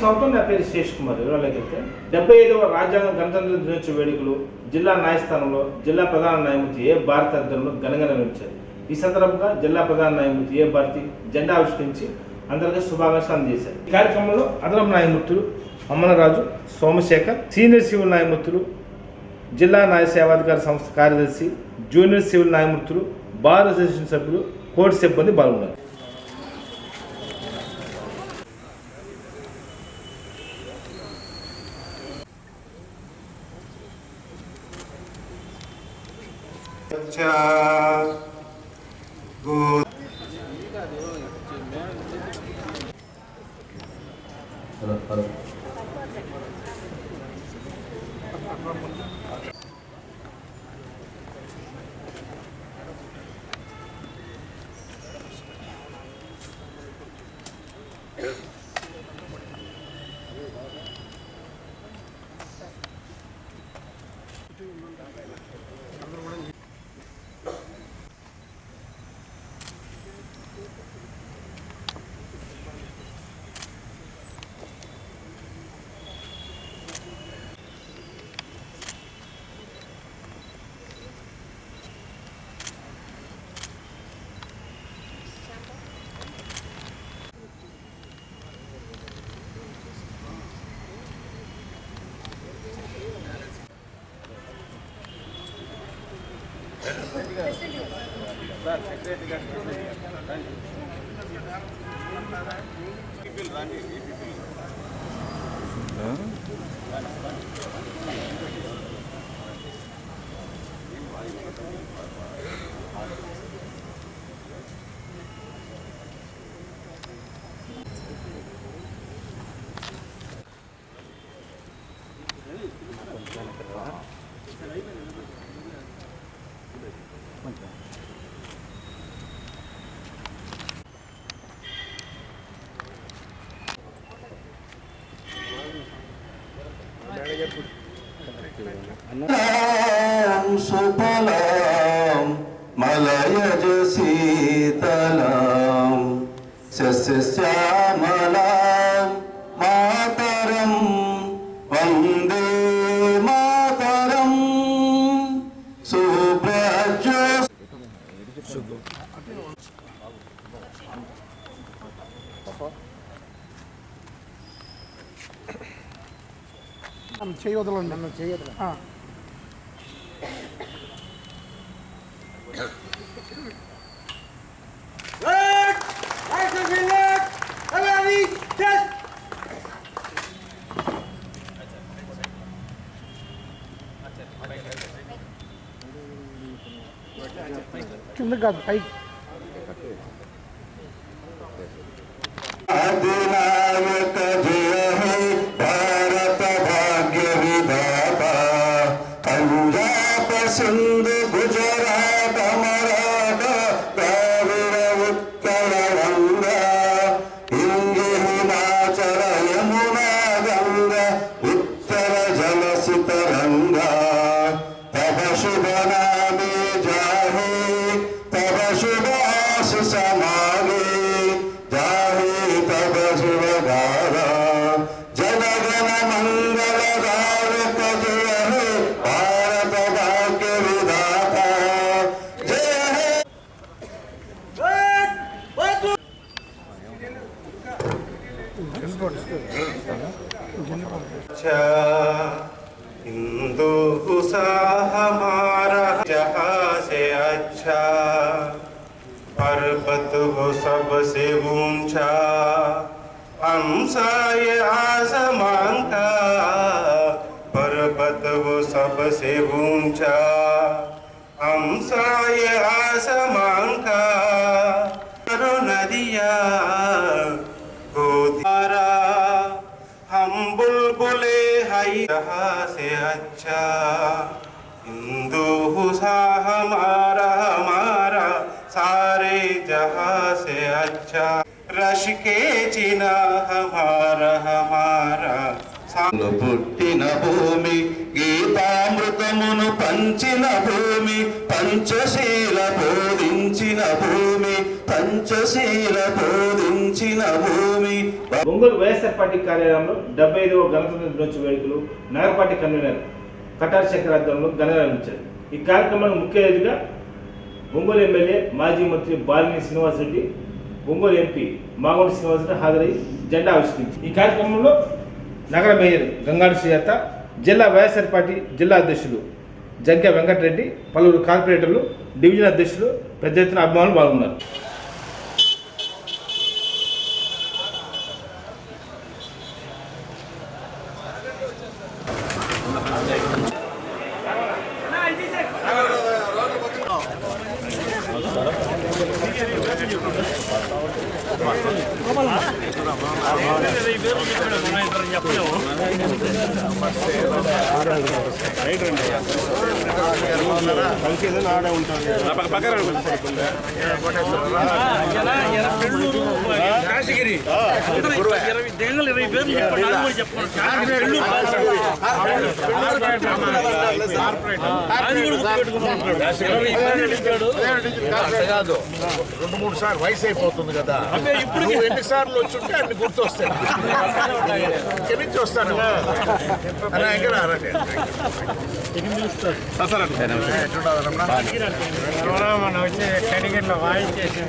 స్వాగతం. నా పేరు శేష్ కుమార్. వివరాలకి వెళ్తే 75వ రాజ్యాంగ గణతంత్ర దినోత్సవ వేడుకలు జిల్లా న్యాయస్థానంలో జిల్లా ప్రధాన న్యాయమూర్తి ఏ భారతి ఆధ్వర్యంలో ఘనంగా నిర్వహించారు. ఈ సందర్భంగా జిల్లా ప్రధాన న్యాయమూర్తి ఏ భారతి జెండా ఆవిష్కరించి అందరికీ శుభాకాంక్షలు అందజేశారు. ఈ కార్యక్రమంలో అదనపు న్యాయమూర్తులు అమ్మనరాజు, సోమశేఖర్, సీనియర్ సివిల్ న్యాయమూర్తులు, జిల్లా న్యాయ సేవాధికార సంస్థ కార్యదర్శి, జూనియర్ సివిల్ న్యాయమూర్తులు, బార్ అసోసియేషన్ సభ్యులు, కోర్టు సిబ్బంది పాల్గొన్నారు. సుఫలాం మలయజ శీతలాం సస్యశ్యామలాం మాతరం వందే మాతరం సుప్రజ్యోత్స్న చేయొద్దండి, నన్ను చేయొద్దు. కింద కాదు, పైకి. అధినాయక జయ హే భారత భాగ్య విధాత పంజాబ్ సింధు గుజరాత మరాఠ ద్రావిడ ఉత్కళ వంగ హిందీ హిమాచల యమునా గంగ ఉత్తర జలసిత రంగ తవ శుభ నామే జాహే తవ శుభ ఆశిష మాగే జాహే తవ శుభగార జనగణ మంగళ భారత జయ హే భారత భాగ్య విధాత జయ హే. हिंदू गुस्सा हमारा जहाँ से अच्छा पर्वत वो सबसे ऊंचा हमसा ये आसमान का पर्वत वो सबसे ऊंचा हमसा ये आसमान का नदिया गोदारा हम बुलबुले हई जहाँ से अच्छा हिंदू हुसा हमारा हमारा सारे जहाँ से अच्छा रश के चिना हमारा हमारा పుట్టిన భూమి గీతామృతమును పంచిన భూమి పంచశీల బోధించిన భూమి పంచశీల బోధించిన భూమి. ఒంగోలు వైఎస్ఆర్ పార్టీ కార్యాలయంలో 75వ గణతంత్ర దినోత్సవ వేడుకలు నగర పార్టీ కన్వీనర్ కటారి శంకర్ ఆధ్వర్యంలో ఘనంగా నిర్వహించారు. ఈ కార్యక్రమానికి ముఖ్య అతిథిగా ఒంగోలు ఎమ్మెల్యే మాజీ మంత్రి బాలినేని శ్రీనివాసరెడ్డి, ఒంగోలు ఎంపీ మాగొండ శ్రీనివాసరెడ్డి హాజరై జెండా ఆవిష్కరించారు. ఈ కార్యక్రమంలో నగర మేయర్ గంగాడి శ్రీయత, జిల్లా వైఎస్ఆర్ పార్టీ జిల్లా అధ్యక్షులు జగ్గ వెంకటరెడ్డి, పలువురు కార్పొరేటర్లు, డివిజన్ అధ్యక్షులు పెద్ద ఎత్తున అభిమానులు పాల్గొన్నారు. కాదు 2-3 సార్లు వయసు అయిపోతుంది కదా. ఇప్పుడు ఎన్నిసార్లు వచ్చుంటే అన్ని గుర్తొస్తాయి. నుంచి వస్తాను మనం వచ్చి కనిగిరిలో వాయించేసి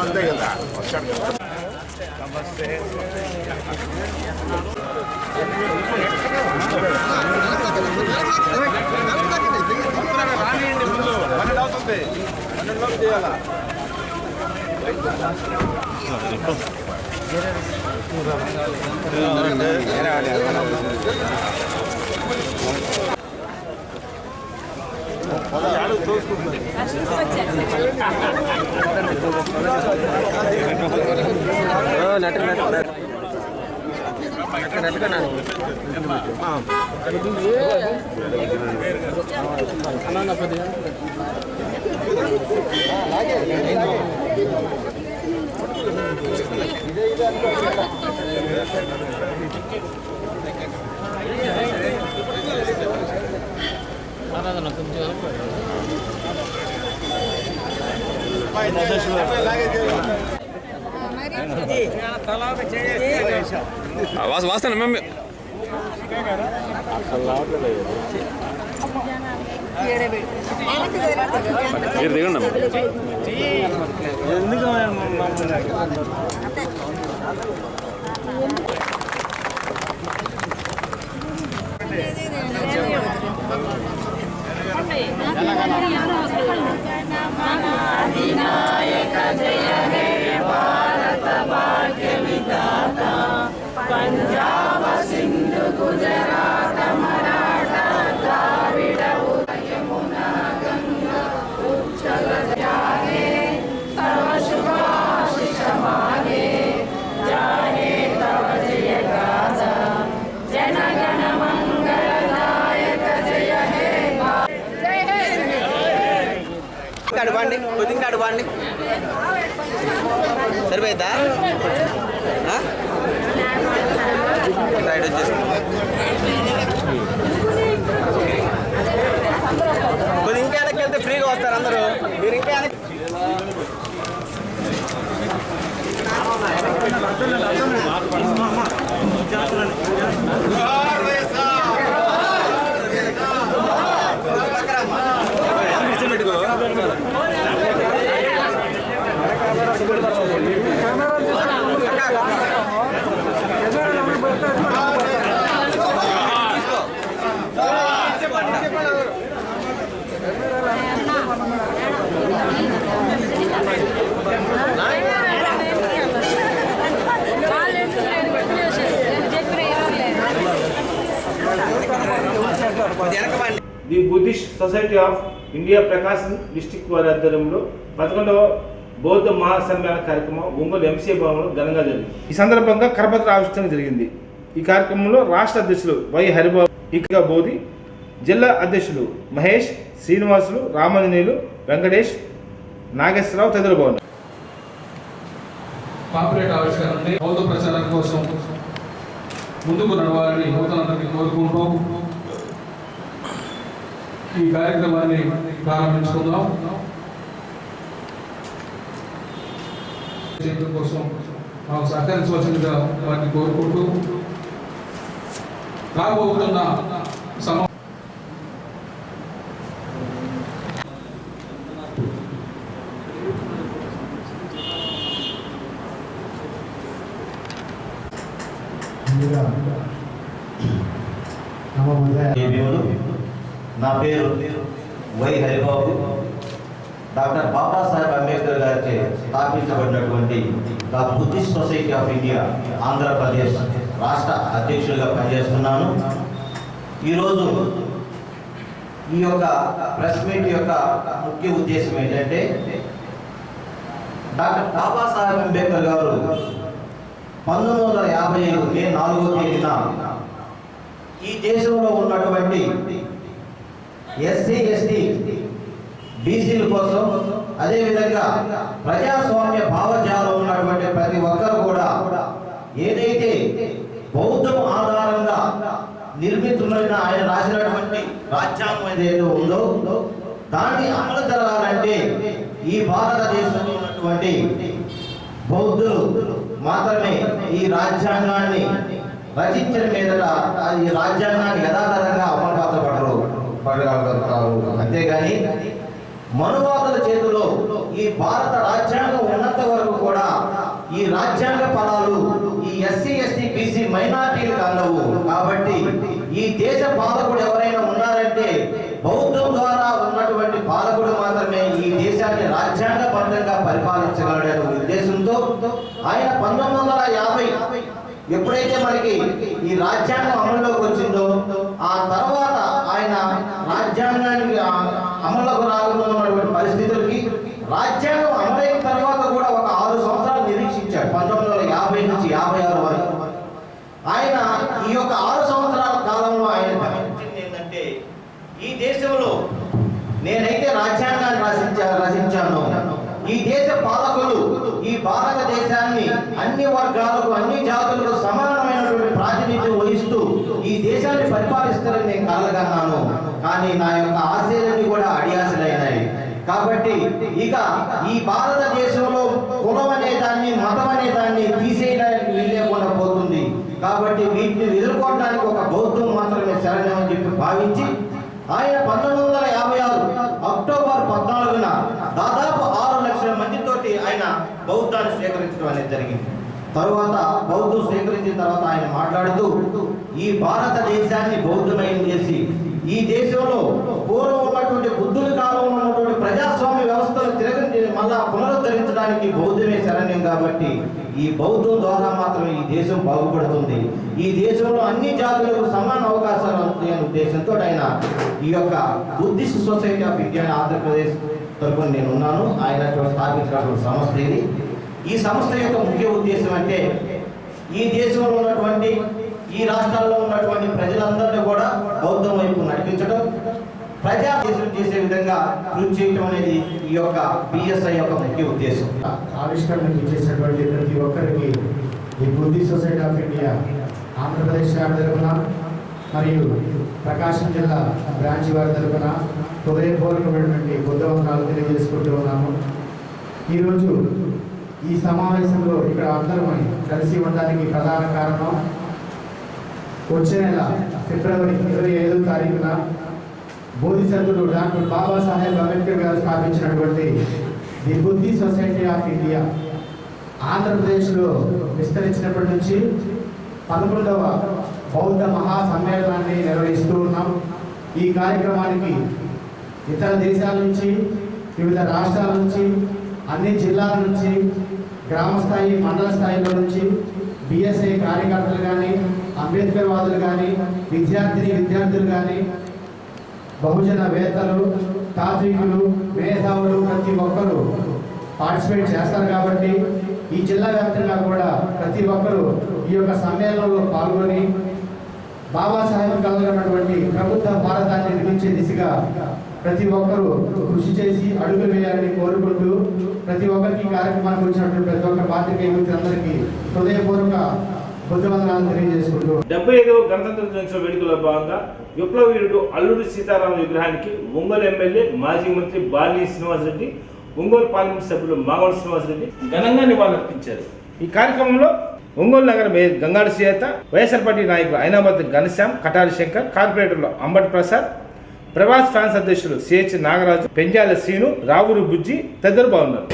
అంతే కదా. నమస్తే. రానియండి, ముందు 12 అవుతుంది, 12 చేయాలా. వాసన మమ్మీ మీరు దిగండి. పంజాబ సింధు గుజరాత మరాఠా ద్రావిడ యమునా గంగా ఉచ్చల జాగే తవ శుభాశిష మాగే జాగే తవ జయ గాథ జనగణ మంగళదాయక జయ హే జయ హే. అడవండి కొద్దిగా అడవండి సరిపోయిందా? రైడ్ వచ్చేసి కొద్ది ఇంకా వెనక్కి వెళ్తే ఫ్రీగా వస్తారు అందరూ. మీరు ఇంకా వెనక్కి the Buddhist society of India Prakasam district వారి ఆధ్వర్యంలో 11వ బౌద్ధ మహాసమ్మేళన కార్యక్రమం ఒంగోలు ఎంసీఏ భవనంలో ఘనంగా జరిగింది. ఈ సందర్భంగా కరపత్ర ఆవిష్కరణ జరిగింది. ఈ కార్యక్రమంలో రాష్ట్ర అధ్యక్షులు వై హరిబాబు ఇక బోధి, జిల్లా అధ్యక్షులు మహేష్, శ్రీనివాసులు, రామాంజనేయులు, వెంకటేష్, నాగేశ్వరరావు తదితరులు బాగున్నారు. పాంప్లెట్ ఆవిష్కరణ నుండి బౌద్ధ ప్రచారం కోసం ముందుకు నడవాలని యువతలందరికీ కోరుకుంటూ ఈ కార్యక్రమాన్ని ప్రారంభించుకుందాం. కోసం మాకు సహకరించవలసిందిగా వారిని కోరుకుంటూ రాబోతున్న నా పేరు వై హరిబాబు. డాక్టర్ బాబాసాహెబ్ అంబేద్కర్ గారిచే స్థాపించబడినటువంటి the Buddhist society of India Andhra Pradesh రాష్ట్ర అధ్యక్షుడిగా పనిచేస్తున్నాను. ఈరోజు ఈ యొక్క ప్రెస్ మీట్ యొక్క ముఖ్య ఉద్దేశం ఏంటంటే, డాక్టర్ బాబాసాహెబ్ అంబేద్కర్ గారు 1955 మే 4వ తేదీన ఈ దేశంలో ఉన్నటువంటి ఎస్సీ ఎస్టీ బీసీల కోసం, అదేవిధంగా ప్రజాస్వామ్య భావజాలం ఉన్నటువంటి ప్రతి ఒక్కరు కూడా ఏదైతే బౌద్ధం ఆధారంగా నిర్మితున్న ఆయన రాసినటువంటి రాజ్యాంగం ఏదైతే ఉందో దాన్ని అమలు జరగాలంటే ఈ భారతదేశంలో ఉన్నటువంటి బౌద్ధులు మాత్రమే ఈ రాజ్యాంగాన్ని రచించిన మీదట ఈ రాజ్యాంగాన్ని యథాతథంగా పడగలుగుతారు. అంతేగాని మనువాదుల చేతిలో ఈ భారత రాజ్యాంగం ఉన్నంత వరకు కూడా ఈ రాజ్యాంగ ఫలాలు ఈ ఎస్సీ ఎస్టీ బీసీ మైనార్టీలకు అందవు. కాబట్టి ఈ దేశ పాలకుడు ఎవరైనా ఉన్నారంటే బౌద్ధం ద్వారా ఉన్నటువంటి పాలకుడు మాత్రమే ఈ దేశాన్ని రాజ్యాంగబద్ధంగా పరిపాలించగలడనే ఉద్దేశంతో ఆయన 1950 ఎప్పుడైతే మనకి ఈ రాజ్యాంగం అమల్లోకి వచ్చిందో ఆ తర్వాత ఆయన రాజ్యాంగానికి అమల్లోకి రానున్నటువంటి పరిస్థితులకి రాజ్యాంగం అమలైన తర్వాత కూడా ఒక 6 సంవత్సరాలు నిరీక్షించాడు. 1950 నుంచి 56 వరకు ఆయన ఈ యొక్క 6 సంవత్సరాల కాలంలో ఆయన గమనించింది ఏంటంటే, ఈ దేశంలో నేనైతే రాజ్యాంగాన్ని రచించాను, ఈ దేశ పాలకులు ఈ భారతదేశాన్ని అన్ని వర్గాలకు అన్ని జాతులకు సమానమైనటువంటి ప్రాతినిధ్యం వహిస్తూ ఈ దేశాన్ని పరిపాలిస్తారని నేను కలగన్నాను. కానీ నా యొక్క ఆశయాలన్నీ కూడా అడియాసలైనాయి. కాబట్టి ఇక ఈ భారతదేశంలో కులం అనే దాన్ని, మతం అనే దాన్ని తీసేయడానికి వీల్లేకుండా పోతుంది. కాబట్టి వీటిని ఎదుర్కోవడానికి ఒక బౌద్ధం మాత్రమే శరణ్యమని చెప్పి భావించి ఆయన 1956 అక్టోబర్ 14న దాదాపు 6 లక్షల మందితోటి ఆయన బౌద్ధాన్ని స్వీకరించడం అనేది జరిగింది. తరువాత బౌద్ధం స్వీకరించిన తర్వాత ఆయన మాట్లాడుతూ ఈ భారతదేశాన్ని బౌద్ధమయం చేసి ఈ దేశంలో పూర్వం ఉన్నటువంటి బుద్ధుడి కాలంలో ఉన్నటువంటి ప్రజాస్వామ్య వ్యవస్థను మళ్ళా పునరుద్ధరించడానికి బౌద్ధమే శరణ్యం. కాబట్టి ఈ బౌద్ధం ద్వారా మాత్రమే ఈ దేశం బాగుపడుతుంది. ఈ దేశంలో అన్ని జాతులకు సమాన అవకాశాలు వస్తాయనే ఉద్దేశంతో ఆయన ఈ యొక్క Buddhist society of India Andhra Pradesh తరఫున నేను ఉన్నాను. ఆయన స్థాపించినటువంటి సంస్థ ఇది. ఈ సంస్థ యొక్క ముఖ్య ఉద్దేశం అంటే ఈ దేశంలో ఉన్నటువంటి ఈ రాష్ట్రాల్లో ఉన్నటువంటి ప్రజలందరినీ కూడా బౌద్ధం వైపు నడిపించడం, ప్రజా దేశం చేసే విధంగా కృషి చేయడం అనేది ఈ యొక్క బిఎస్ఐ యొక్క ముఖ్య ఉద్దేశం. ఆవిష్కరణకు చేసినటువంటి ప్రతి ఒక్కరికి ఈ Buddhist society of India Andhra Pradesh శాఖ తరఫున మరియు ప్రకాశం జిల్లా బ్రాంచ్ వారి తరఫున హృదయపూర్వకమైనటువంటి బుద్ధవందనాలు తెలియజేసుకుంటూ ఉన్నాము. ఈరోజు ఈ సమావేశంలో ఇక్కడ అందరూ కలిసి ఉండడానికి ప్రధాన కారణం, వచ్చే నెల ఫిబ్రవరి 25వ తారీఖున బోధిసత్వుడు డాక్టర్ బాబాసాహెబ్ అంబేద్కర్ గారు స్థాపించినటువంటి the Buddhist society of India ఆంధ్రప్రదేశ్లో విస్తరించినప్పటి నుంచి 11వ బౌద్ధ మహాసమ్మేళనాన్ని నిర్వహిస్తూ ఉన్నాం. ఈ కార్యక్రమానికి ఇతర దేశాల నుంచి, వివిధ రాష్ట్రాల నుంచి, అన్ని జిల్లాల నుంచి, గ్రామ స్థాయి, మండల స్థాయిలో నుంచి బిఎస్ఐ కార్యకర్తలు కానీ, అంబేద్కర్ వాదులు కానీ, విద్యార్థులు కానీ, బహుజన వేత్తలు, తాత్వికులు, మేధావులు ప్రతి ఒక్కరూ పార్టిసిపేట్ చేస్తారు. కాబట్టి ఈ జిల్లా వ్యాప్తంగా కూడా ప్రతి ఒక్కరూ ఈ యొక్క సమ్మేళనంలో పాల్గొని బాబాసాహెబ్ కలగనటువంటి ప్రబుద్ధ భారతాన్ని నిర్మించే దిశగా ప్రతి ఒక్కరూ కృషి చేసి అడుగులు వేయాలని కోరుకుంటూ, ప్రతి ఒక్కరికి కార్యక్రమానికి వచ్చినటువంటి ప్రతి ఒక్క పాత్రికేయులందరికీ హృదయపూర్వక బుద్ధవందనాలు తెలియజేసుకుంటూ 75వ గణతంత్ర దినోత్సవ వేడుకల్లో భాగంగా విప్లవ వీరుడు అల్లూరి సీతారామ విగ్రహానికి ఒంగోలు ఎమ్మెల్యే మాజీ మంత్రి బాలినేని శ్రీనివాసరెడ్డి, ఒంగోలు పార్లమెంట్ సభ్యులు మాగంటి శ్రీనివాసరెడ్డి ఘనంగా నివాళులర్పించారు. ఈ కార్యక్రమంలో ఒంగోలు నగర మేయర్ గంగాడి సీత, వైఎస్ఆర్ పార్టీ నాయకులు ఐనామతి ఘనశ్యామ్, కటారి శంకర్, కార్పొరేటర్లు అంబటి ప్రసాద్, ప్రవాస్ ఫ్రాన్స్ అధ్యక్షులు సిహెచ్ నాగరాజు, పెంజాల శ్రీను, రావురు బుజ్జి తదితరులు బాగున్నారు.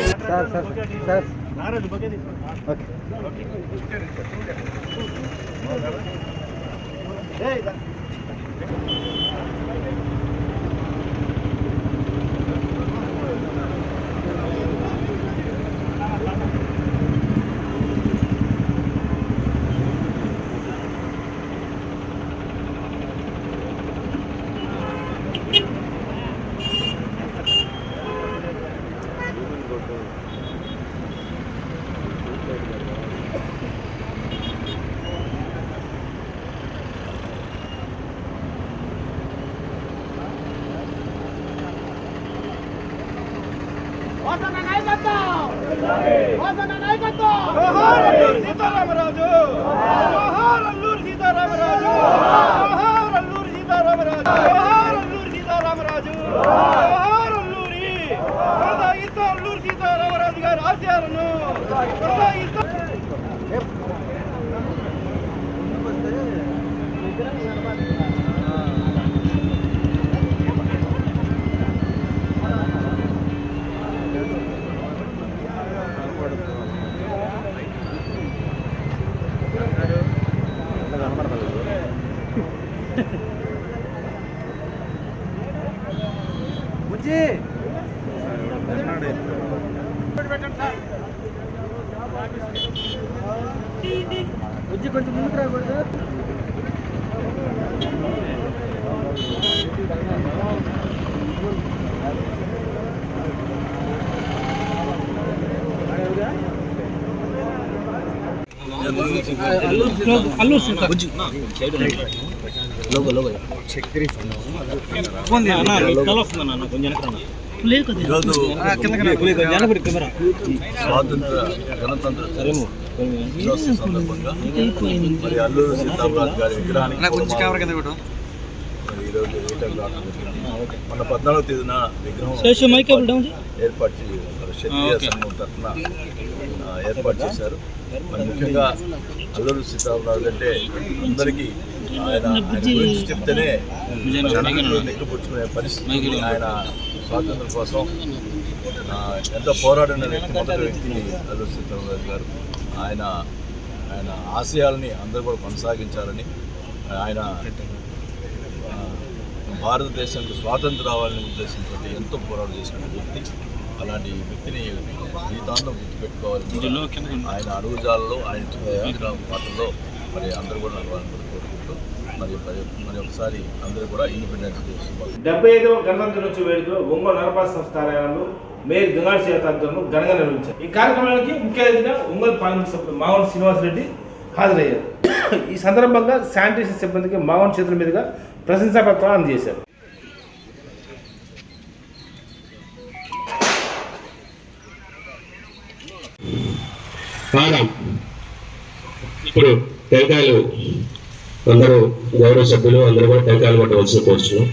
కొంచెం ముందుకు రాకూడదు. స్వాతంత్ర గణతంత్ర దినోత్సవ సందర్భంగా మరి అల్లూరి సీతారామరాజు గారి విగ్రహానికి ఈరోజు వేయటం రావడం జరిగింది. మన 14వ తేదీన విగ్రహం ఏర్పాటు క్షత్రియ సంఘం తరఫున ఏర్పాటు చేశారు. మరి ముఖ్యంగా అల్లూరి సీతారామరాజు అంటే అందరికీ ఆయన గురించి చెప్తేనే నెక్కుపుచ్చుకునే పరిస్థితి. ఆయన స్వాతంత్రం కోసం ఎంతో పోరాడిన వ్యక్తి, మొదటి వ్యక్తి అల్లూరి సీతారామరాజు గారు. ఆయన ఆశయాలని అందరూ కూడా కొనసాగించాలని, ఆయన భారతదేశానికి స్వాతంత్రం రావాలనే ఉద్దేశంతో ఎంతో పోరాటం చేసిన వ్యక్తి. అలాంటి వ్యక్తిని జీవితాంతం గుర్తుపెట్టుకోవాలని ఆయన అడుగుజాలలో, ఆయన మాటల్లో మరి అందరూ కూడా నడవాలని కోరుకుంటూ మరి ఒకసారి అందరూ కూడా ఇండిపెండెన్స్ డే 75వ గణతంత్ర దినోత్సవ వేడుకలు ఒంగోలు నగరపాలక సంస్థ కార్యాలయంలో మేయర్ గంగాడి సీత ఆధ్వర్యంలో ఘనంగా నిర్వహించారు. ఈ కార్యక్రమానికి ముఖ్య అతిథిగా ఒంగోలు పార్లమెంట్ సభ్యులు మాగంటి శ్రీనివాసరెడ్డి హాజరయ్యారు. ఈ సందర్భంగా శానిటేషన్ సిబ్బందికి మాగంటి చేతుల మీదుగా ప్రశంసా పత్రాలు అందజేశారు. ఇప్పుడు టెంకాయలు అందరూ గౌరవ సభ్యులు అందరూ కూడా టెంకాయలు కొట్టవలసిన కోరుచున్నాం.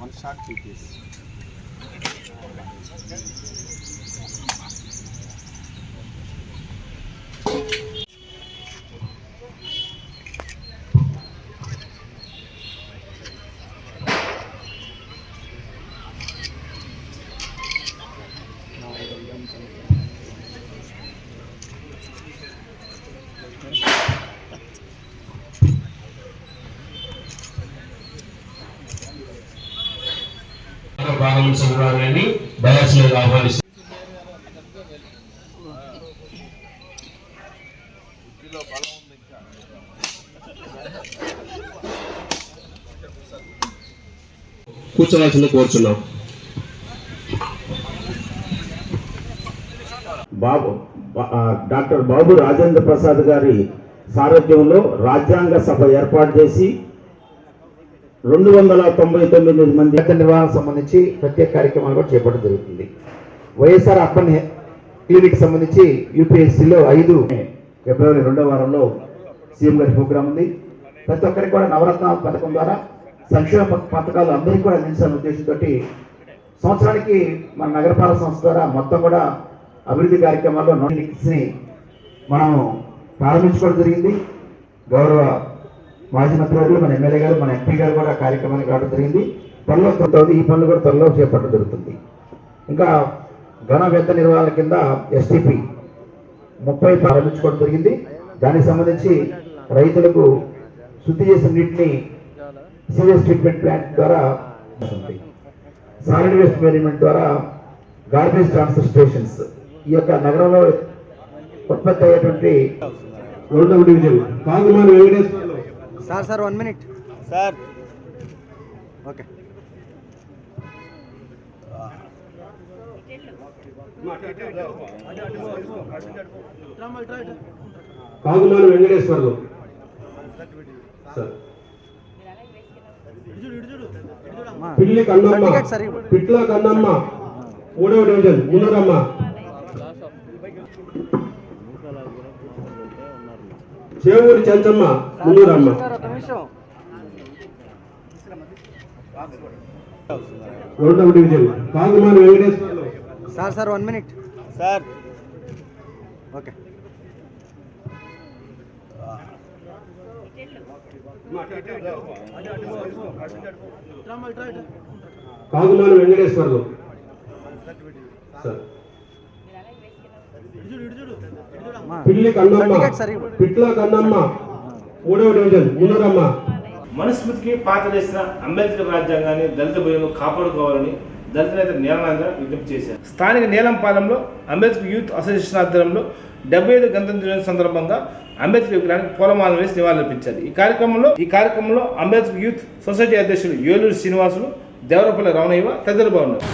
One shot, 2 pieces. ప్రారంభించాలని దయాచేసి ఆహ్వానిస్తున్నారు. కూర్చోవాల్సింది కోరుచున్నాం. డాక్టర్ బాబు రాజేంద్ర ప్రసాద్ గారి సారథ్యంలో రాజ్యాంగ సభ ఏర్పాటు చేసి 299 మంది నిర్వహణ సంబంధించి ప్రత్యేక కార్యక్రమాలు కూడా చేపట్టడం జరుగుతుంది. వైఎస్ఆర్ అర్బన్ క్లినిక్ సంబంధించి యూపీఎస్సీలో 5 ఫిబ్రవరి 2వ వారంలో సీఎం గారి ప్రోగ్రాం ఉంది. ప్రతి ఒక్కరికి కూడా నవరత్న పథకం ద్వారా సంక్షేమ పథకాలు అందరికీ కూడా అందించాలనే ఉద్దేశంతో సంవత్సరానికి మన నగరపాలక సంస్థ ద్వారా మొత్తం కూడా అభివృద్ధి కార్యక్రమాల్లో క్లినిక్స్ని మనం ప్రారంభించుకోవడం జరిగింది. గౌరవ మాజీ మంత్రివర్యులు, మన ఎమ్మెల్యే గారు, మన ఎంపీ గారు కూడా కార్యక్రమానికి రావడం జరిగింది. త్వరలో ఈ పనులు కూడా త్వరలో చేపట్టడం జరుగుతుంది. ఇంకా ఘన వ్యర్థ నిర్వహణ కింద ఎస్టీపీ 30 ప్రారంభించుకోవడం జరిగింది. దానికి సంబంధించి రైతులకు శుద్ధి చేసిన నీటిని సీవేజ్ ట్రీట్మెంట్ ప్లాంట్ ద్వారా, సాలిడ్ వేస్ట్ మేనేజ్మెంట్ ద్వారా గార్బేజ్ ట్రాన్స్ఫర్ స్టేషన్స్ ఈ యొక్క నగరంలో ఉత్పత్తి అయ్యేటువంటి 2వ division Kagumani Venkateswarlu. Sir 1 minute sir. Okay. Kagumani Venkateswarlu sir. Pilli Kannamma, Pitla Kannamma 3వ డివిజన్ మున్నూరమ్మ. చేవూరి చెంచమ్మ మున్నూరమ్మ. 2వ division Kagumani Venkateswarlu. Sir 1 minute sir. Okay. Kagumani Venkateswarlu sir. Pilli Kannamma, Pitla Kannamma 3వ డివిజన్ మున్నూరమ్మ. మనుస్మృతికి పాతలేసిన అంబేద్కర్ రాజ్యాంగాన్ని దళిత భూములను కాపాడుకోవాలని దళిత నేత నీలమేంద్ర విజ్ఞప్తి చేశారు. స్థానిక నీలంపాలెంలో అంబేద్కర్ యూత్ అసోసియేషన్ ఆధ్వర్యంలో 75 గణతంత్ర దినోత్సవం సందర్భంగా అంబేద్కర్ విగ్రహానికి పూలమాలలు వేసి నివాళులర్పించారు. ఈ కార్యక్రమంలో అంబేద్కర్ యూత్ సొసైటీ అధ్యక్షులు ఏలూరు శ్రీనివాసులు, దేవరపల్లి రమణయ్య తదితరులు బాగున్నారు.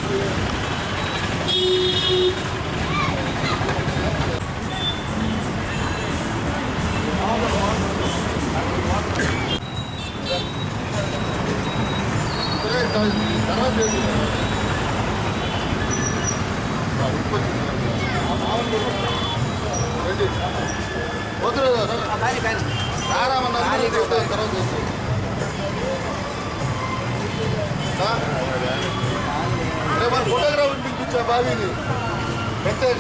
ఫోటోగ్రాఫర్ పిలిపించా బాబీని ప్రత్యేక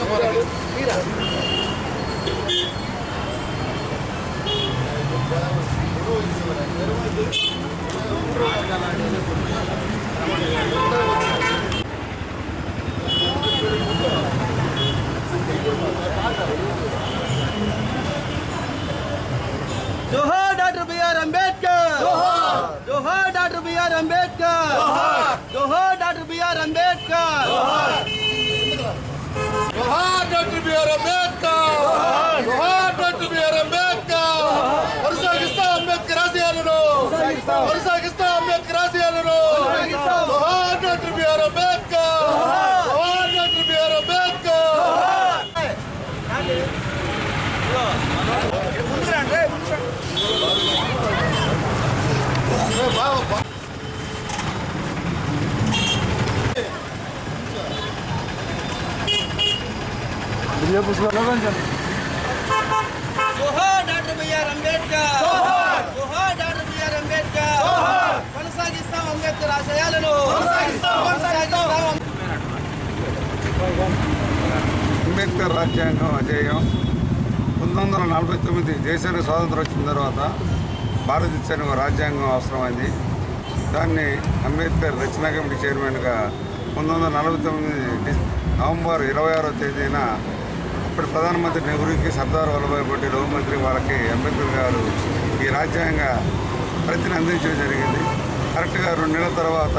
జోహార్ డాక్టర్ బిఆర్ అంబేద్కర్. జోహార్ డాక్టర్ బిఆర్ అంబేద్కర్. జోహార్ డాక్టర్ బిఆర్ అంబేద్కర్. జోహార్ డాక్టర్ బిఆర్ అంబేద్కర్. జోహార్ డాక్టర్ బిఆర్ అంబేద్కర్. కొనసాగిస్తా అంబేద్కర్ ఆశయాలను, కొనసాగిస్తా అంబేద్కర్ ఆశయాలను. జోహార్ డాక్టర్ బిఆర్ అంబేద్కర్. జోహార్ డాక్టర్ బిఆర్ అంబేద్కర్. జోహార్ డాక్టర్ బిఆర్ అంబేద్కర్. జోహార్ డాక్టర్ బిఆర్ అంబేద్కర్. కొనసాగిస్తాం అంబేద్కర్ ఆశయాలను. అంబేద్కర్ రాజ్యాంగం అజేయం. 1949 దేశానికి స్వాతంత్రం వచ్చిన తర్వాత భారతదేశానికి రాజ్యాంగం అవసరమైంది. దాన్ని అంబేద్కర్ రచనా కమిటీ చైర్మన్గా 1949 నవంబర్ 26వ తేదీన అప్పటి ప్రధానమంత్రి నెహ్రూకి, సర్దార్ వల్లభాయ్ పటేల్ హోంమంత్రి వాళ్ళకి అంబేద్కర్ గారు ఈ రాజ్యాంగ ప్రతిని అందించడం జరిగింది. కరెక్ట్గా 2 నెలల తర్వాత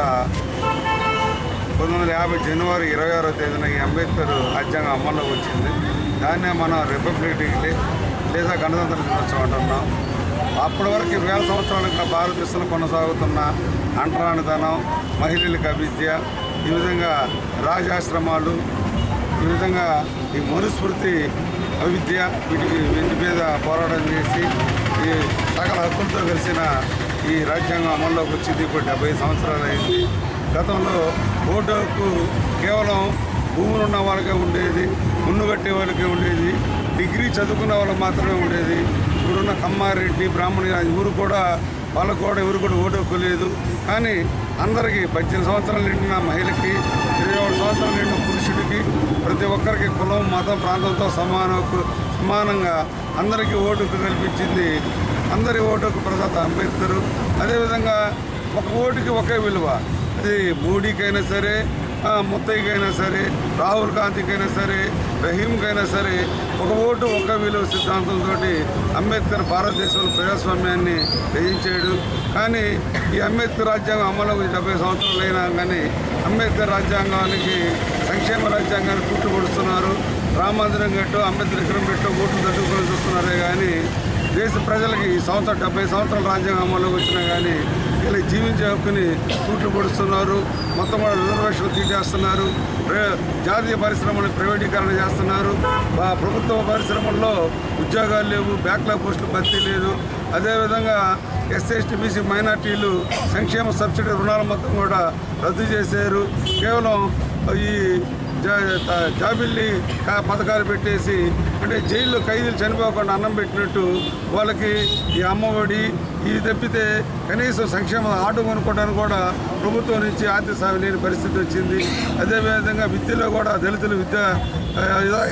1950 జనవరి 26వ తేదీన ఈ అంబేద్కర్ రాజ్యాంగం అమల్లోకి వచ్చింది. దాన్నే మనం రిపబ్లిక్ డే లేదా గణతంత్ర దినోత్సవం అంటున్నాం. అప్పటి వరకు 1000 సంవత్సరాలుగా భారతదేశంలో కొనసాగుతున్న అంటరానితనం, మహిళలకు అవిద్య, ఈ విధంగా రాజాశ్రమాలు, ఈ విధంగా ఈ మనుస్మృతి అవిద్య వీటి మీద పోరాటం చేసి ఈ సకల హక్కులతో కలిసిన ఈ రాజ్యాంగం అమల్లోకి వచ్చింది. ఇప్పుడు 70 సంవత్సరాలు అయింది. గతంలో ఓటు హక్కు కేవలం భూములు ఉన్న వాళ్ళకే ఉండేది, మున్ను కట్టే వాళ్ళకే ఉండేది, డిగ్రీ చదువుకున్న వాళ్ళకి మాత్రమే ఉండేది. ఇప్పుడున్న కమ్మారెడ్డి, బ్రాహ్మణ ఊరు కూడా వాళ్ళకు కూడా ఎవరు కూడా ఓటు హక్కు లేదు. కానీ అందరికీ 18 సంవత్సరాలు నిండిన మహిళకి, 21 సంవత్సరాలు నిండిన పురుషుడికి, ప్రతి ఒక్కరికి కులం, మతం, ప్రాంతంతో సమానంగా అందరికీ ఓటు హక్కు కల్పించింది. అందరి ఓటు హక్కు ప్రదాత అంబేద్కర్. అదేవిధంగా ఒక ఓటుకి ఒకే విలువ. అది మోడీకైనా సరే, ముత్తయ్యకైనా సరే, రాహుల్ గాంధీకైనా సరే, రహీంకైనా సరే, ఒక ఓటు ఒక విలువ సిద్ధాంతంతో అంబేద్కర్ భారతదేశంలో ప్రజాస్వామ్యాన్ని రచించాడు. కానీ ఈ అంబేద్కర్ రాజ్యాంగం అమలుకు 70 సంవత్సరాలు అయినా కానీ అంబేద్కర్ రాజ్యాంగానికి, సంక్షేమ రాజ్యాంగాన్ని కూట్లు పొడుస్తున్నారు. రామ మందిరం కట్టో, అంబేద్కర్ విగ్రహం పెట్టో ఓట్లు తట్టుకొని చూస్తున్నారే కానీ దేశ ప్రజలకి ఈ సంవత్సరం 70 సంవత్సరాల రాజ్యాంగం అమల్లోకి వచ్చినా కానీ ఇలా జీవించే హక్కుని కూట్లు పొడుస్తున్నారు. మొత్తం కూడా రిజర్వేషన్లు తీసేస్తున్నారు. జాతీయ పరిశ్రమలను ప్రైవేటీకరణ చేస్తున్నారు. ప్రభుత్వ పరిశ్రమల్లో ఉద్యోగాలు లేవు, బ్యాక్లాగ్ పోస్టులు భర్తీ లేదు. అదేవిధంగా ఎస్సీ, ఎస్టీ, బీసీ మైనార్టీలు సంక్షేమ సబ్సిడీ రుణాల మొత్తం కూడా రద్దు చేశారు. కేవలం ఈ జాబిల్లి పథకాలు పెట్టేసి, అంటే జైల్లో ఖైదీలు చనిపోకుండా అన్నం పెట్టినట్టు వాళ్ళకి ఈ అమ్మఒడి ఇది తప్పితే కనీసం సంక్షేమ ఆటో కొనుక్కోవడానికి కూడా ప్రభుత్వం నుంచి ఆర్థిక సాయం లేని పరిస్థితి వచ్చింది. అదేవిధంగా విద్యలో కూడా దళితులు విద్య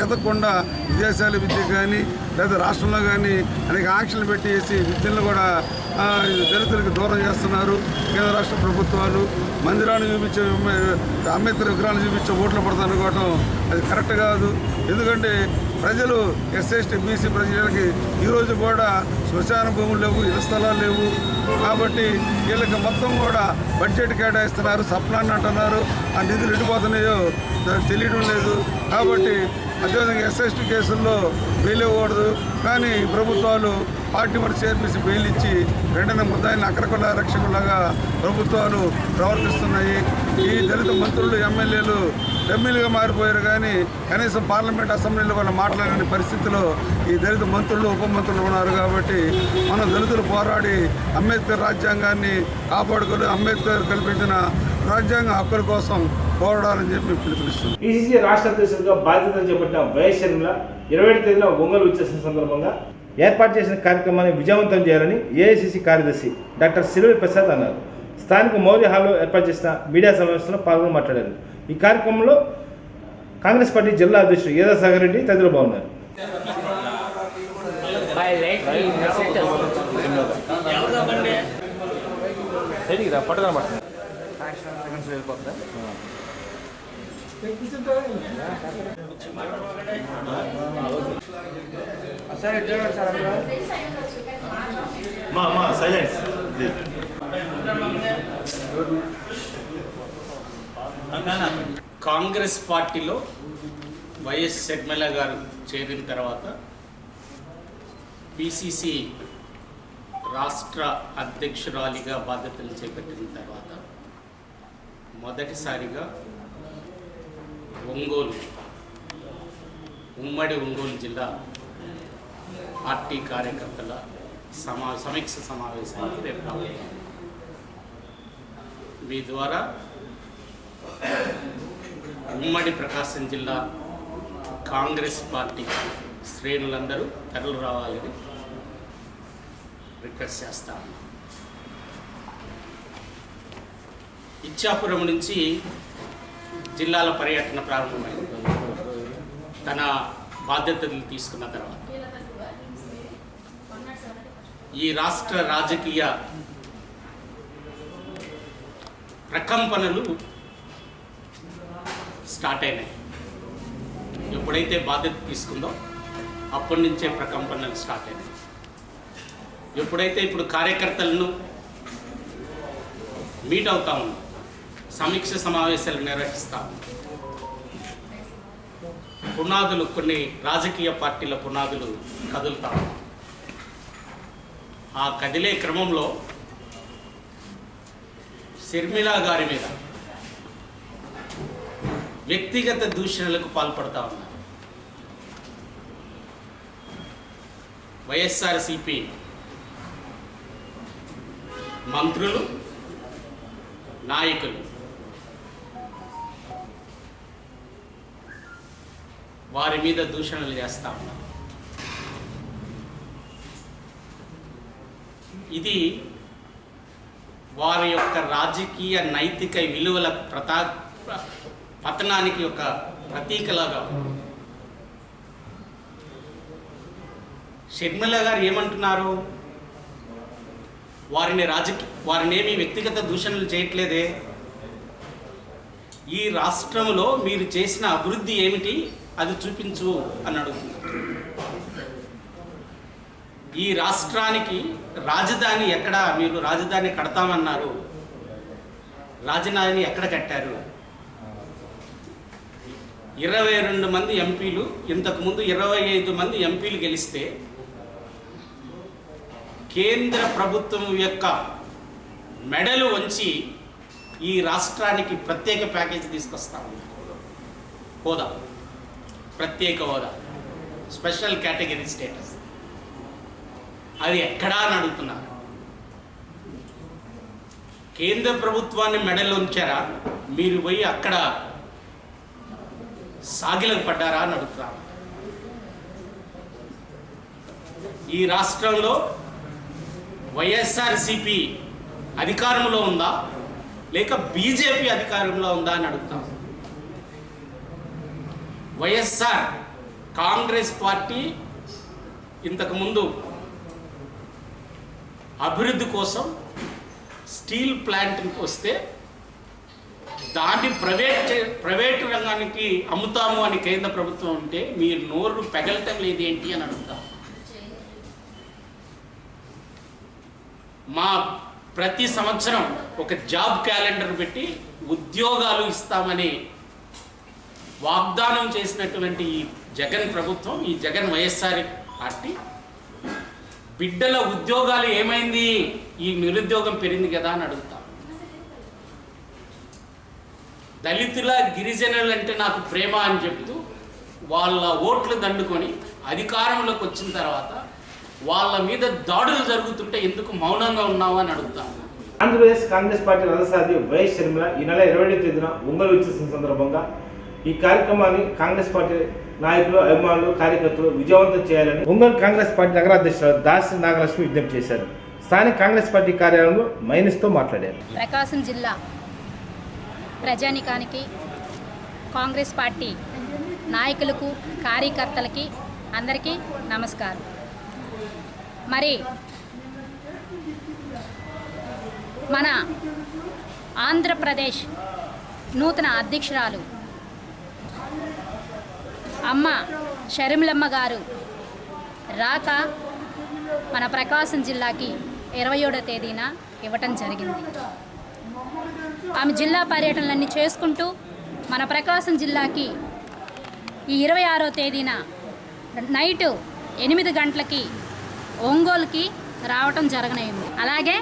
ఎదగకుండా విదేశాల విద్య కానీ లేదా రాష్ట్రంలో కానీ అనేక ఆంక్షలు పెట్టేసి విద్యను కూడా దళితులకు దూరం చేస్తున్నారు. కేంద్ర రాష్ట్ర ప్రభుత్వాలు మందిరాన్ని చూపించే, అంబేద్కర్ విగ్రహాన్ని చూపించే ఓట్లు పడతాను అనుకోవటం అది కరెక్ట్ కాదు. ఎందుకంటే ప్రజలు ఎస్సీ, ఎస్టీ, బీసీ ప్రజలకి ఈరోజు కూడా శ్మశాన భూములు లేవు, ఇళ్ల స్థలాలు లేవు. కాబట్టి వీళ్ళకి మొత్తం కూడా బడ్జెట్ కేటాయిస్తున్నారు, సప్లాన్ని అంటున్నారు. ఆ నిధులు ఎటుపోతున్నాయో తెలియడం లేదు. కాబట్టి అదేవిధంగా ఎస్ఎస్టీ కేసుల్లో బెయిల్ ఇవ్వకూడదు. కానీ ప్రభుత్వాలు పార్టీ మరి చేర్పిసి బెయిల్ ఇచ్చి వెంటనే ముద్దాయిని అక్రకుల రక్షకులాగా ప్రభుత్వాలు ప్రవర్తిస్తున్నాయి. ఈ దళిత మంత్రులు, ఎమ్మెల్యేలు డమ్మీలుగా మారిపోయారు. కానీ కనీసం పార్లమెంట్, అసెంబ్లీలో వాళ్ళు మాట్లాడని పరిస్థితిలో ఈ దళిత మంత్రులు, ఉప మంత్రులు ఉన్నారు. కాబట్టి మనం దళితులు పోరాడి అంబేద్కర్ రాజ్యాంగాన్ని కాపాడుకొని అంబేద్కర్ కల్పించిన రాజ్యాంగ హక్కుల కోసం పోరాడాలని చెప్పి పిలుపునిస్తుంది. పిసిసి రాష్ట్ర అధ్యక్షుడిగా బాధ్యతలు చేపట్టిన వైఎస్ షర్మిల 27 తేదీన ఒంగోలు విచ్చేసిన సందర్భంగా ఏర్పాటు చేసిన కార్యక్రమాన్ని విజయవంతం చేయాలని ఏఐసిసి కార్యదర్శి డాక్టర్ సిరివెల్ ప్రసాద్ అన్నారు. స్థానిక మౌర్య హాల్లో ఏర్పాటు చేసిన మీడియా సమావేశంలో పాల్గొని మాట్లాడారు. ఈ కార్యక్రమంలో కాంగ్రెస్ పార్టీ జిల్లా అధ్యక్షుడు ఏదా సాగర్ రెడ్డి తదితరులు బాగున్నారు. కాంగ్రెస్ పార్టీలో వైఎస్ షర్మిల గారు చేరిన తర్వాత పిసిసి రాష్ట్ర అధ్యక్షురాలిగా బాధ్యతలు చేపట్టిన తర్వాత మొదటిసారిగా ఉమ్మడి ఒంగోలు జిల్లా పార్టీ కార్యకర్తల సమీక్ష సమావేశానికి రేపు రావాలి. మీ ద్వారా ఉమ్మడి ప్రకాశం జిల్లా కాంగ్రెస్ పార్టీ శ్రేణులందరూ తరలి రావాలని రిక్వెస్ట్ చేస్తాను. ఇచ్చాపురం నుంచి జిల్లాల పర్యటన ప్రారంభమైంది. తన బాధ్యతలు తీసుకున్న తర్వాత ఈ రాష్ట్ర రాజకీయ ప్రకంపనలు స్టార్ట్ అయినాయి. ఎప్పుడైతే బాధ్యత తీసుకుందో అప్పటి నుంచే ప్రకంపనలు స్టార్ట్ అయినాయి. ఎప్పుడైతే ఇప్పుడు కార్యకర్తలను మీట్ అవుతా ఉన్నాం, సమీక్ష సమావేశాలు నిర్వహిస్తాము. పునాదులు, కొన్ని రాజకీయ పార్టీల పునాదులు కదులుతాము. ఆ కదిలే క్రమంలో షర్మిల గారి మీద వ్యక్తిగత దూషణలకు పాల్పడతా ఉన్నారు. వైఎస్ఆర్సీపీ మంత్రులు, నాయకులు వారి మీద దూషణలు చేస్తా ఉన్నారు. ఇది వారి యొక్క రాజకీయ నైతిక విలువల పతనానికి ఒక ప్రతీకలాగా. షర్మిల గారు ఏమంటున్నారు? వారినేమి వ్యక్తిగత దూషణలు చేయట్లేదే. ఈ రాష్ట్రంలో మీరు చేసిన అభివృద్ధి ఏమిటి అది చూపించు అని అడుగుతున్నారు. ఈ రాష్ట్రానికి రాజధాని ఎక్కడ? మీరు రాజధాని కడతామన్నారు, రాజధాని ఎక్కడ కట్టారు? 22 మంది ఎంపీలు, ఇంతకుముందు 25 మంది ఎంపీలు గెలిస్తే కేంద్ర ప్రభుత్వం యొక్క మెడలు వంచి ఈ రాష్ట్రానికి ప్రత్యేక ప్యాకేజీ తీసుకొస్తాము. హోదా, ప్రత్యేక హోదా, స్పెషల్ కేటగిరీ స్టేటస్, అది ఎక్కడా అని అడుగుతున్నారు. కేంద్ర ప్రభుత్వాన్ని మెడలు ఉంచారా? మీరు పోయి అక్కడ సాగిలకు పడ్డారా అని అడుగుతున్నారు. ఈ రాష్ట్రంలో వైఎస్ఆర్సీపీ అధికారంలో ఉందా లేక బీజేపీ అధికారంలో ఉందా అని అడుగుతాం. వైఎస్ఆర్ కాంగ్రెస్ పార్టీ ఇంతకుముందు అభివృద్ధి కోసం స్టీల్ ప్లాంట్కి వస్తే దాన్ని ప్రైవేటు రంగానికి అమ్ముతాము అని కేంద్ర ప్రభుత్వం ఉంటే మీరు నోరు పెగలటం లేదు ఏంటి అని అడుగుతాం. మా ప్రతి సంవత్సరం ఒక జాబ్ క్యాలెండర్ పెట్టి ఉద్యోగాలు ఇస్తామని వాగ్దానం చేసినటువంటి ఈ జగన్ ప్రభుత్వం, ఈ జగన్ వైఎస్ఆర్ పార్టీ బిడ్డల ఉద్యోగాలు ఏమైంది? ఈ నిరుద్యోగం పెరిగింది కదా అని అడుగుతాం. దళితుల, గిరిజనులు అంటే నాకు ప్రేమ అని చెప్తూ వాళ్ళ ఓట్లు దండుకొని అధికారంలోకి వచ్చిన తర్వాత వాళ్ళ మీద దాడులు జరుగుతుంటే ఎందుకు మౌనంగా ఉన్నావు అని అడుగుతాను. ఆంధ్రప్రదేశ్ కాంగ్రెస్ పార్టీ రథసారథి వైఎస్ షర్మిల ఈ నెల 27వ తేదీన ఒంగోలు వచ్చేసిన సందర్భంగా ఈ కార్యక్రమాన్ని కాంగ్రెస్ పార్టీ నాయకులు, అభిమానులు, కార్యకర్తలు విజయవంతం చేయాలని ఒంగోలు కాంగ్రెస్ పార్టీ నగరాధ్యక్షులు దాసి నాగలక్ష్మి విజ్ఞప్తి చేశారు. స్థానిక కాంగ్రెస్ పార్టీ కార్యాలయంలో మైనస్తో మాట్లాడారు. ప్రకాశం జిల్లా ప్రజానికానికి, కాంగ్రెస్ పార్టీ నాయకులకు, కార్యకర్తలకి అందరికీ నమస్కారం. మరి మన ఆంధ్రప్రదేశ్ నూతన అధ్యక్షురాలు అమ్మ షర్మిలమ్మ గారు రాక మన ప్రకాశం జిల్లాకి 27వ తేదీన ఇవ్వటం జరిగింది. ఆమె జిల్లా పర్యటనలన్నీ చేసుకుంటూ మన ప్రకాశం జిల్లాకి ఈ 26వ తేదీన నైటు 8 గంటలకి ఒంగోలుకి రావటం జరగనుంది. అలాగే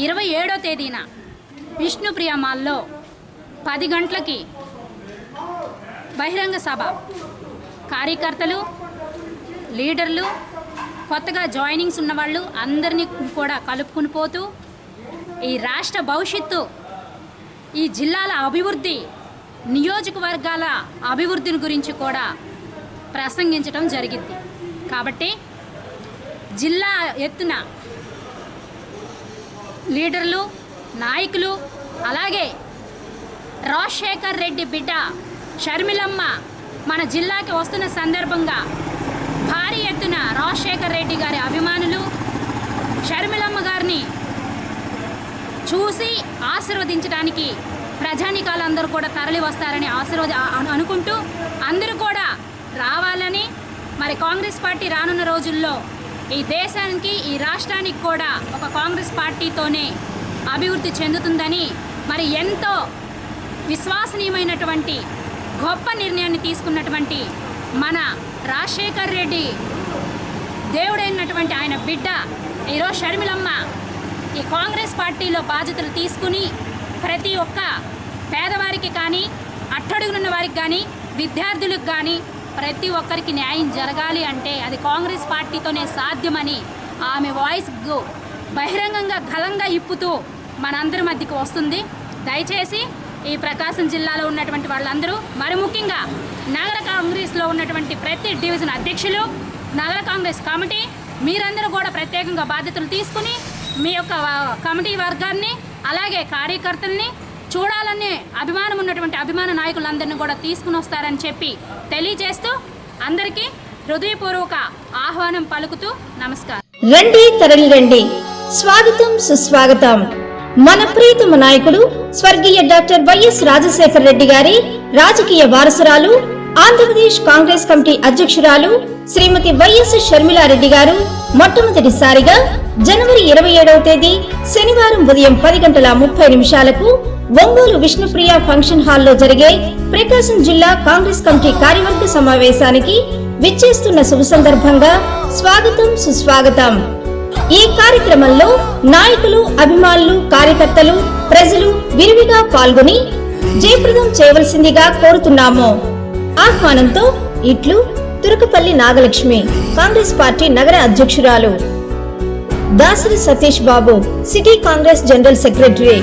27వ తేదీన విష్ణుప్రియ మాల్లో 10 గంటలకి బహిరంగ సభ, కార్యకర్తలు, లీడర్లు, కొత్తగా జాయినింగ్స్ ఉన్నవాళ్ళు అందరినీ కూడా కలుపుకుని పోతూ ఈ రాష్ట్ర భవిష్యత్తు, ఈ జిల్లాల అభివృద్ధి, నియోజకవర్గాల అభివృద్ధిని గురించి కూడా ప్రసంగించడం జరిగింది. కాబట్టి జిల్లా ఎత్తున లీడర్లు, నాయకులు, అలాగే రాజశేఖర్ రెడ్డి బిడ్డ షర్మిలమ్మ మన జిల్లాకి వస్తున్న సందర్భంగా భారీ ఎత్తున రాజశేఖర్ రెడ్డి గారి అభిమానులు షర్మిలమ్మ గారిని చూసి ఆశీర్వదించడానికి ప్రజానికాలందరూ కూడా తరలి వస్తారని అనుకుంటూ అందరూ కూడా రావాలని, మరి కాంగ్రెస్ పార్టీ రానున్న రోజుల్లో ఈ దేశానికి, ఈ రాష్ట్రానికి కూడా ఒక కాంగ్రెస్ పార్టీతోనే అభివృద్ధి చెందుతుందని మరి ఎంతో విశ్వసనీయమైనటువంటి గొప్ప నిర్ణయాన్ని తీసుకున్నటువంటి మన రాజశేఖర్ రెడ్డి దేవుడైనటువంటి ఆయన బిడ్డ ఈరోజు షర్మిలమ్మ ఈ కాంగ్రెస్ పార్టీలో బాధ్యతలు తీసుకుని ప్రతి ఒక్క పేదవారికి కానీ అట్టడుగునున్న వారికి కానీ విద్యార్థులకు కానీ ప్రతి ఒక్కరికి న్యాయం జరగాలి అంటే అది కాంగ్రెస్ పార్టీతోనే సాధ్యమని ఆమె వాయిస్ బహిరంగంగా గలంగా ఇప్పుతూ మనందరి మధ్యకు వస్తుంది. దయచేసి ఈ ప్రకాశం జిల్లాలో ఉన్నటువంటి వాళ్ళందరూ మరి ముఖ్యంగా నగర కాంగ్రెస్లో ఉన్నటువంటి ప్రతి డివిజన్ అధ్యక్షులు, నగర కాంగ్రెస్ కమిటీ మీరందరూ కూడా ప్రత్యేకంగా బాధ్యతలు తీసుకుని మీ యొక్క కమిటీ వర్గాన్ని అలాగే కార్యకర్తల్ని చూడాలనే అభిమానం ఉన్నటువంటి అభిమాన నాయకులందరినీ కూడా తీసుకుని వస్తారని చెప్పి తెలియజేస్తూ అందరికీ హృదయపూర్వక ఆహ్వానం పలుకుతూ నమస్కారం. రండి తరలి రండి, స్వాగతం సుస్వాగతం. మన ప్రీతమ నాయకుడు స్వర్గీయ డాక్టర్ వైఎస్ రాజశేఖర రెడ్డి గారి రాజకీయ వారసురాలు, ఆంధ్రప్రదేశ్ కాంగ్రెస్ కమిటీ అధ్యక్షురాలు శ్రీమతి వైఎస్ షర్మిలారెడ్డి గారు మొట్టమొదటిసారిగా జనవరి 27వ తేదీ శనివారం ఉదయం 10:30 ఒంగోలు విష్ణుప్రియ ఫంక్షన్ హాల్లో జరిగే ప్రకాశం జిల్లా కాంగ్రెస్ కమిటీ కార్యవర్గ సమావేశానికి విచ్చేస్తున్న శుభ సందర్భంగా స్వాగతం సుస్వాగతం. ఈ కార్యక్రమంలో నాయకులు, అభిమానులు, కార్యకర్తలు, ప్రజలు విరివిగా పాల్గొని జయప్రదం చేయవలసిందిగా కోరుతున్నాము. ఆహ్వానంతో ఇట్లు తురకపల్లి నాగలక్ష్మి, కాంగ్రెస్ పార్టీ నగర అధ్యక్షురాలు. Dasari Satish Babu, city Congress general secretary.